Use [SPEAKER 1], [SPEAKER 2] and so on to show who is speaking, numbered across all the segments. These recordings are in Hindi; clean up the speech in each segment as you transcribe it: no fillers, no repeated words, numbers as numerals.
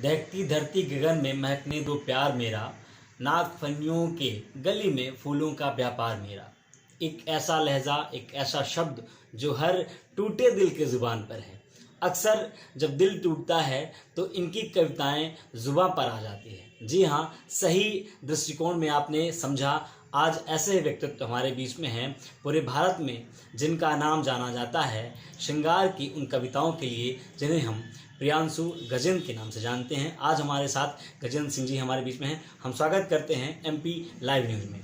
[SPEAKER 1] दहकती धरती गगन में महकने दो प्यार मेरा, नाग फनियों के गली में फूलों का व्यापार मेरा। एक ऐसा लहजा, एक ऐसा शब्द जो हर टूटे दिल के ज़ुबान पर है। अक्सर जब दिल टूटता है तो इनकी कविताएं ज़ुबां पर आ जाती है। जी हाँ, सही दृष्टिकोण में आपने समझा। आज ऐसे व्यक्तित्व हमारे बीच में हैं पूरे भारत में, जिनका नाम जाना जाता है श्रृंगार की उन कविताओं के लिए, जिन्हें हम प्रियांशु गजेंद्र के नाम से जानते हैं। आज हमारे साथ गजेंद्र सिंह जी हमारे बीच में हैं। हम स्वागत करते हैं एमपी लाइव न्यूज़ में।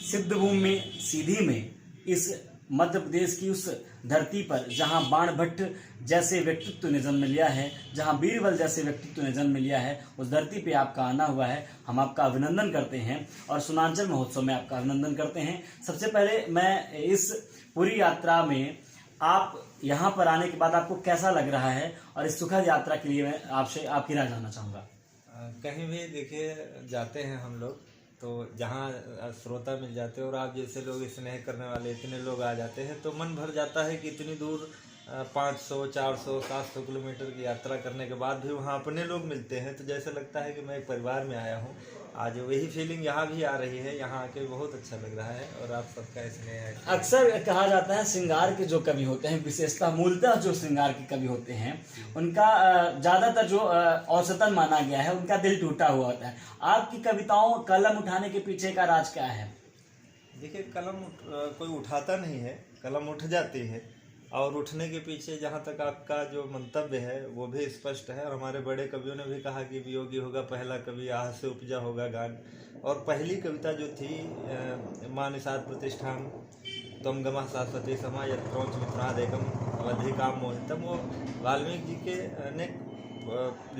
[SPEAKER 1] सिद्धभूमि में, सीधी में, इस मध्य प्रदेश की उस धरती पर जहां बाण भट्ट जैसे व्यक्तित्व ने जन्म लिया है, जहां बीरबल जैसे व्यक्तित्व ने जन्म लिया है, उस धरती पे आपका आना हुआ है। हम आपका अभिनंदन करते हैं और सुनांचल महोत्सव में आपका अभिनंदन करते हैं। सबसे पहले मैं इस पूरी यात्रा में आप यहाँ पर आने के बाद आपको कैसा लग रहा है, और इस सुखद यात्रा के लिए मैं आपसे आपकी राय जानना चाहूँगा।
[SPEAKER 2] कहीं भी देखिए जाते हैं हम लोग, तो जहाँ श्रोता मिल जाते हैं और आप जैसे लोग स्नेह करने वाले इतने लोग आ जाते हैं, तो मन भर जाता है कि इतनी दूर 500, 400, 700 किलोमीटर की यात्रा करने के बाद भी वहाँ अपने लोग मिलते हैं, तो जैसे लगता है कि मैं एक परिवार में आया हूँ। आज वही फीलिंग यहाँ भी आ रही है। यहाँ आके बहुत अच्छा लग रहा है और आप सबका स्नेह है।
[SPEAKER 1] अक्सर कहा जाता है श्रृंगार के जो कवि होते हैं, विशेषता मूलतः जो श्रृंगार के कवि होते हैं, उनका ज़्यादातर जो औसतन माना गया है, उनका दिल टूटा हुआ होता है। आपकी कविताओं कलम उठाने के पीछे का राज क्या है?
[SPEAKER 2] देखिए, कलम कोई उठाता नहीं है, कलम उठ जाती है। और उठने के पीछे जहाँ तक आपका जो मंतव्य है वो भी स्पष्ट है। और हमारे बड़े कवियों ने भी कहा कि वियोगी होगा पहला कवि, आह से उपजा होगा गान। और पहली कविता जो थी माँ निषाद प्रतिष्ठान त्वं गमः शाश्वती समा यत् क्रौंच मिथुनादेकम अवधि काम मोहितम, वो वाल्मीकि जी के ने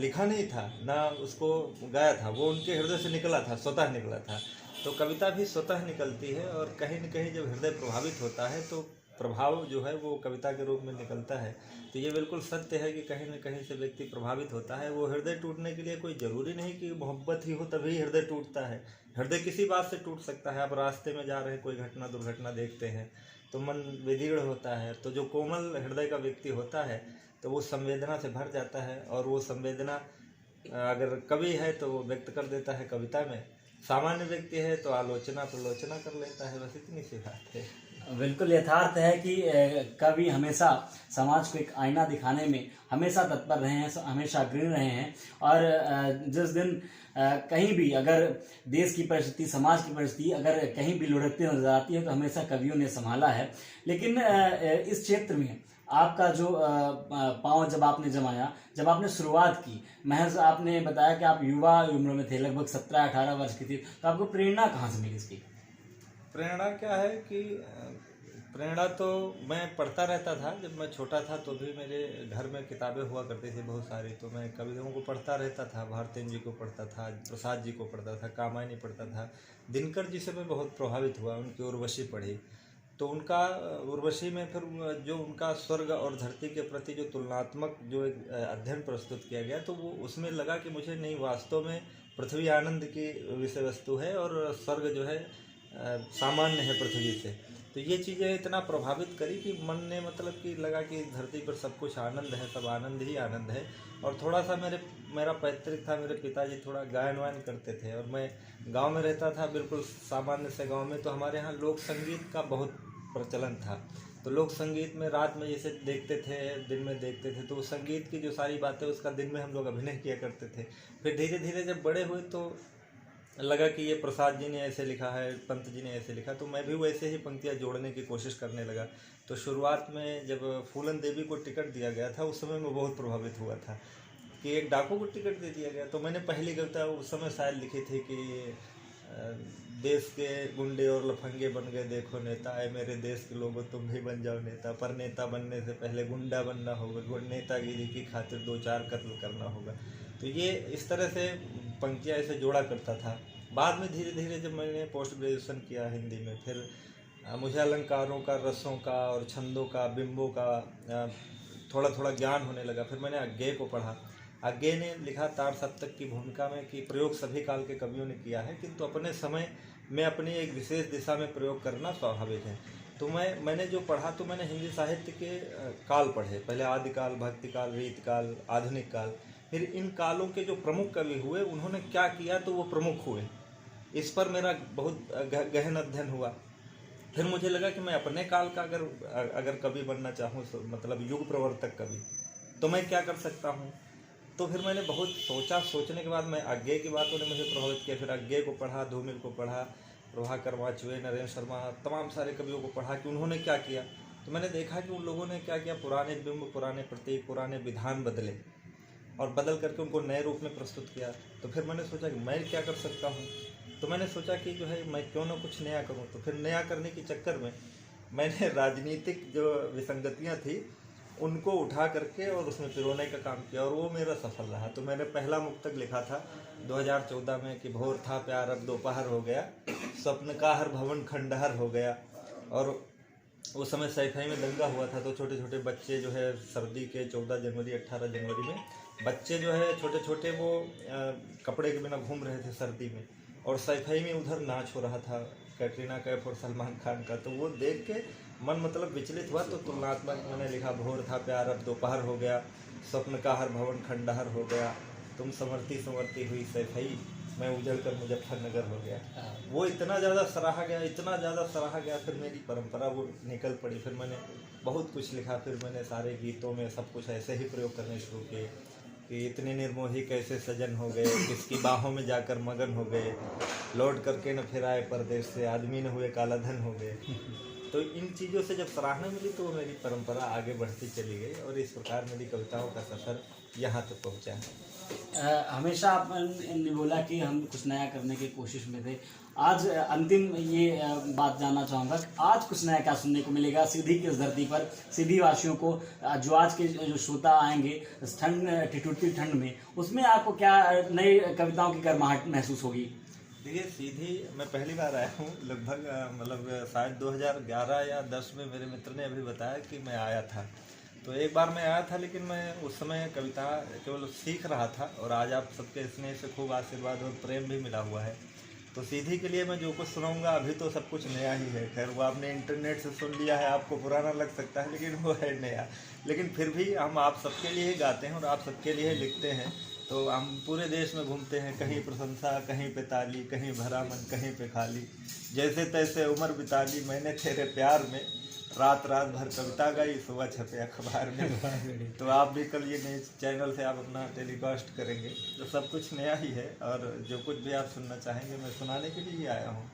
[SPEAKER 2] लिखा नहीं था ना, उसको गाया था, वो उनके हृदय से निकला था, स्वतः निकला था। तो कविता भी स्वतः निकलती है और कहीं न कहीं जब हृदय प्रभावित होता है तो प्रभाव जो है वो कविता के रूप में निकलता है। तो ये बिल्कुल सत्य है कि कहीं न कहीं से व्यक्ति प्रभावित होता है। वो हृदय टूटने के लिए कोई ज़रूरी नहीं कि मोहब्बत ही हो तभी हृदय टूटता है। हृदय किसी बात से टूट सकता है। आप रास्ते में जा रहे हैं, कोई घटना दुर्घटना देखते हैं तो मन विदीर्ण होता है। तो जो कोमल हृदय का व्यक्ति होता है तो वो संवेदना से भर जाता है, और वो संवेदना अगर कवि है तो वो व्यक्त कर देता है कविता में। सामान्य व्यक्ति है तो आलोचना प्रलोचना कर लेता है। बस इतनी सी बात है।
[SPEAKER 1] बिल्कुल यथार्थ है कि कवि हमेशा समाज को एक आईना दिखाने में हमेशा तत्पर रहे हैं, हमेशा अग्रणी रहे हैं। और जिस दिन कहीं भी अगर देश की परिस्थिति, समाज की परिस्थिति अगर कहीं भी लुढ़कती नजर आती है तो हमेशा कवियों ने संभाला है। लेकिन इस क्षेत्र में आपका जो पाँव जब आपने जमाया, जब आपने शुरुआत की, महज आपने बताया कि आप युवा उम्र में थे, लगभग 17-18 वर्ष की थी, तो आपको प्रेरणा कहाँ से मिली इसकी?
[SPEAKER 2] प्रेरणा क्या है कि प्रेरणा तो मैं पढ़ता रहता था। जब मैं छोटा था तो भी मेरे घर में किताबें हुआ करती थी बहुत सारी, तो मैं कवियों को पढ़ता रहता था। भारतेंदु जी को पढ़ता था, प्रसाद जी को पढ़ता था, कामायनी पढ़ता था। दिनकर जी से मैं बहुत प्रभावित हुआ, उनकी उर्वशी पढ़ी। तो उनका उर्वशी में फिर जो उनका स्वर्ग और धरती के प्रति जो तुलनात्मक जो एक अध्ययन प्रस्तुत किया गया, तो वो उसमें लगा कि मुझे नहीं, वास्तव में पृथ्वी आनंद की विषय वस्तु है और स्वर्ग जो है सामान्य है पृथ्वी से। तो ये चीज़ें इतना प्रभावित करी कि मन ने मतलब कि लगा कि धरती पर सब कुछ आनंद है, सब आनंद ही आनंद है। और थोड़ा सा मेरा पैतृक था, मेरे पिताजी थोड़ा गायन वायन करते थे और मैं गांव में रहता था, बिल्कुल सामान्य से गांव में। तो हमारे यहाँ लोक संगीत का बहुत प्रचलन था। तो लोक संगीत में रात में जैसे देखते थे, दिन में देखते थे, तो उस संगीत की जो सारी बातें उसका दिन में हम लोग अभिनय किया करते थे। फिर धीरे धीरे जब बड़े हुए तो लगा कि ये प्रसाद जी ने ऐसे लिखा है, पंत जी ने ऐसे लिखा, तो मैं भी वैसे ही पंक्तियाँ जोड़ने की कोशिश करने लगा। तो शुरुआत में जब फूलन देवी को टिकट दिया गया था उस समय मैं बहुत प्रभावित हुआ था कि एक डाकू को टिकट दे दिया गया। तो मैंने पहली कविता उस समय शायद लिखी थी कि देश के गुंडे और लफंगे बन गए देखो नेता, आए मेरे देश के लोगों तुम भी बन जाओ नेता, पर नेता बनने से पहले गुंडा बनना होगा, नेतागिरी की खातिर 2-4 कत्ल करना होगा। तो ये इस तरह से पंक्तियाँ ऐसे जोड़ा करता था। बाद में धीरे धीरे जब मैंने पोस्ट ग्रेजुएशन किया हिंदी में, फिर मुझे अलंकारों का, रसों का और छंदों का, बिंबों का थोड़ा थोड़ा ज्ञान होने लगा। फिर मैंने अज्ञेय को पढ़ा। अज्ञेय ने लिखा तार सप्तक की भूमिका में कि प्रयोग सभी काल के कवियों ने किया है, किंतु अपने समय में अपनी एक विशेष दिशा में प्रयोग करना स्वाभाविक है। तो मैंने जो पढ़ा, तो मैंने हिंदी साहित्य के काल पढ़े। पहले आदिकाल, भक्तिकाल, रीतकाल, आधुनिक काल। फिर इन कालों के जो प्रमुख कवि हुए उन्होंने क्या किया तो वो प्रमुख हुए, इस पर मेरा बहुत गहन अध्ययन हुआ। फिर मुझे लगा कि मैं अपने काल का अगर कवि बनना चाहूँ, मतलब युग प्रवर्तक कवि, तो मैं क्या कर सकता हूँ। तो फिर मैंने बहुत सोचा, सोचने के बाद मैं अज्ञेय की बातों ने मुझे प्रभावित किया। फिर अज्ञेय को पढ़ा, धूमिल को पढ़ा, प्रभाकर वाचवे, नरेंद्र शर्मा, तमाम सारे कवियों को पढ़ा कि उन्होंने क्या किया। तो मैंने देखा कि उन लोगों ने क्या किया, पुराने बिंब, पुराने प्रतीक, पुराने विधान बदले और बदल करके उनको नए रूप में प्रस्तुत किया। तो फिर मैंने सोचा कि मैं क्या कर सकता हूँ। तो मैंने सोचा कि जो है मैं क्यों ना कुछ नया करूँ। तो फिर नया करने के चक्कर में मैंने राजनीतिक जो विसंगतियाँ थी उनको उठा करके और उसमें पिरोने का काम किया, और वो मेरा सफल रहा। तो मैंने पहला मुक्तक लिखा था 2014 में कि भोर था प्यार अब दोपहर हो गया, स्वप्न का हर भवन खंडहर हो गया। और उस समय सैफई में दंगा हुआ था, तो छोटे छोटे बच्चे जो है सर्दी के 14 जनवरी 18 जनवरी में बच्चे जो है छोटे छोटे वो कपड़े के बिना घूम रहे थे सर्दी में, और सैफई में उधर नाच हो रहा था कैटरीना कैफ और सलमान खान का। तो वो देख के मन मतलब विचलित हुआ। तो तुलनात्मक मैंने लिखा, भोर था प्यार अब दोपहर हो गया, स्वप्न का हर भवन खंडहर हो गया, तुम संवरती संवरती हुई सैफई, मैं उजड़ कर मुजफ्फरनगर हो गया। वो इतना ज़्यादा सराहा गया, इतना ज़्यादा सराहा गया। फिर मेरी परंपरा वो निकल पड़ी। फिर मैंने बहुत कुछ लिखा। फिर मैंने सारे गीतों में सब कुछ ऐसे ही प्रयोग करने शुरू किए कि इतने निर्मोही कैसे सजन हो गए, किसकी बाहों में जाकर मगन हो गए, लौट करके न फिर आए परदेश से, आदमी न हुए काला धन हो गए। तो इन चीज़ों से जब सराहना मिली तो मेरी परंपरा आगे बढ़ती चली गई, और इस प्रकार मेरी कविताओं का सफ़र यहाँ तक पहुँचा है।
[SPEAKER 1] हमेशा आपने बोला कि हम कुछ नया करने की कोशिश में थे। आज अंतिम ये बात जानना चाहूँगा कि आज कुछ नया क्या सुनने को मिलेगा सीधी की इस धरती पर, सीधी वासियों को, जो आज के जो श्रोता आएंगे इस ठंड, ठिठुरती ठंड में, उसमें आपको क्या नई कविताओं की गर्माहट महसूस होगी?
[SPEAKER 2] देखिए, सीधी मैं पहली बार आया हूँ लगभग, मतलब शायद 2011 या 10 में मेरे मित्र ने अभी बताया कि मैं आया था। तो एक बार मैं आया था, लेकिन मैं उस समय कविता केवल सीख रहा था, और आज आप सबके स्नेह से खूब आशीर्वाद और प्रेम भी मिला हुआ है। तो सीधी के लिए मैं जो कुछ सुनाऊंगा अभी तो सब कुछ नया ही है। खैर वो आपने इंटरनेट से सुन लिया है, आपको पुराना लग सकता है, लेकिन वो है नया। लेकिन फिर भी हम आप सबके लिए गाते हैं और आप सबके लिए लिखते हैं। तो हम पूरे देश में घूमते हैं, कहीं प्रशंसा, कहीं पे ताली, कहीं भरा मन, कहीं पे खाली, जैसे तैसे उम्र बिता ली मैंने तेरे प्यार में, रात रात भर कविता गाई, सुबह छपे अखबार में। तो आप भी कल ये नए चैनल से आप अपना टेलीकास्ट करेंगे, तो सब कुछ नया ही है, और जो कुछ भी आप सुनना चाहेंगे मैं सुनाने के लिए ही आया हूँ।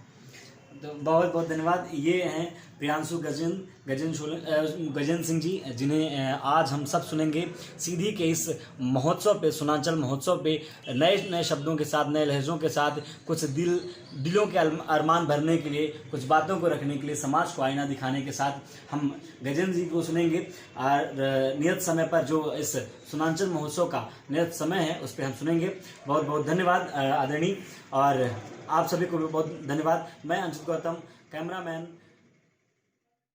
[SPEAKER 1] तो बहुत बहुत धन्यवाद। ये हैं प्रियांशु गजेंद्र सिंह जी, जिन्हें आज हम सब सुनेंगे सीधी के इस महोत्सव पे, सुनांचल महोत्सव पे, नए नए शब्दों के साथ, नए लहजों के साथ, कुछ दिलों के अरमान भरने के लिए, कुछ बातों को रखने के लिए, समाज को आईना दिखाने के साथ हम गजेंद्र जी को सुनेंगे। और नियत समय पर जो इस सुनांचल महोत्सव का नियत समय है उस पर हम सुनेंगे। बहुत बहुत धन्यवाद आदरणीय, और आप सभी को भी बहुत धन्यवाद। मैं अंशित गौतम, कैमरामैन